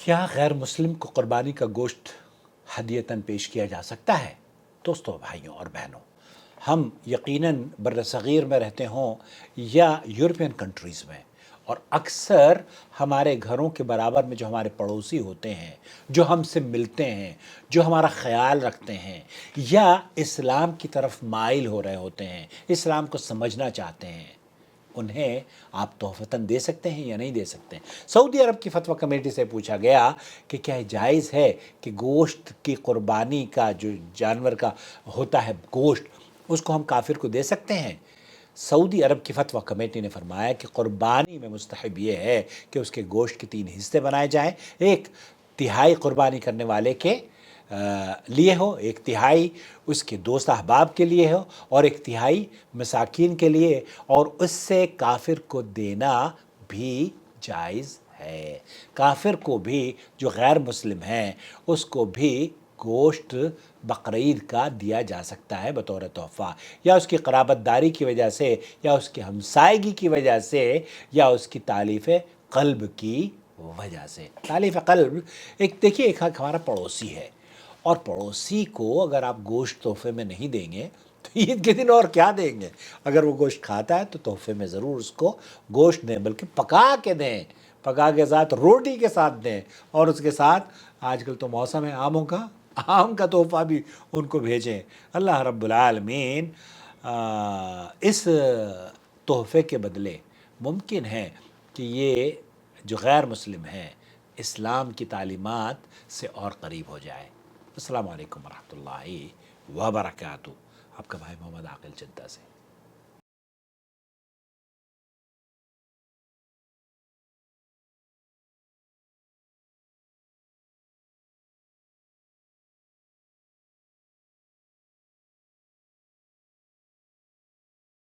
کیا غیر مسلم کو قربانی کا گوشت ہدیتاً پیش کیا جا سکتا ہے؟ دوستو، بھائیوں اور بہنوں، ہم یقیناً بر صغیر میں رہتے ہوں یا یورپین کنٹریز میں، اور اکثر ہمارے گھروں کے برابر میں جو ہمارے پڑوسی ہوتے ہیں، جو ہم سے ملتے ہیں، جو ہمارا خیال رکھتے ہیں یا اسلام کی طرف مائل ہو رہے ہوتے ہیں، اسلام کو سمجھنا چاہتے ہیں، انہیں آپ تحفتاً دے سکتے ہیں یا نہیں دے سکتے ہیں؟ سعودی عرب کی فتویٰ کمیٹی سے پوچھا گیا کہ کیا جائز ہے کہ گوشت کی قربانی کا جو جانور کا ہوتا ہے گوشت، اس کو ہم کافر کو دے سکتے ہیں؟ سعودی عرب کی فتویٰ کمیٹی نے فرمایا کہ قربانی میں مستحب یہ ہے کہ اس کے گوشت کے 3 حصے بنائے جائیں، ایک تہائی قربانی کرنے والے کے لیے ہو، ایک تہائی اس کے دوست احباب کے لیے ہو، اور ایک تہائی مساکین کے لیے، اور اس سے کافر کو دینا بھی جائز ہے۔ کافر کو بھی، جو غیر مسلم ہیں، اس کو بھی گوشت بقرعید کا دیا جا سکتا ہے بطور تحفہ، یا اس کی قرابت داری کی وجہ سے، یا اس کی ہمسائیگی کی وجہ سے، یا اس کی تالیف قلب کی وجہ سے۔ تالیف قلب، ایک دیکھیے، ایک ہمارا پڑوسی ہے، اور پڑوسی کو اگر آپ گوشت تحفے میں نہیں دیں گے تو عید کے دن اور کیا دیں گے؟ اگر وہ گوشت کھاتا ہے تو تحفے میں ضرور اس کو گوشت دیں، بلکہ پکا کے دیں، پکا کے ساتھ روٹی کے ساتھ دیں، اور اس کے ساتھ آج کل تو موسم ہے آموں کا، آم کا تحفہ بھی ان کو بھیجیں۔ اللہ رب العالمین اس تحفے کے بدلے ممکن ہے کہ یہ جو غیر مسلم ہیں، اسلام کی تعلیمات سے اور قریب ہو جائے۔ السلام علیکم ورحمۃ اللہ وبرکاتہ۔ آپ کا بھائی محمد عاقل جدہ سے۔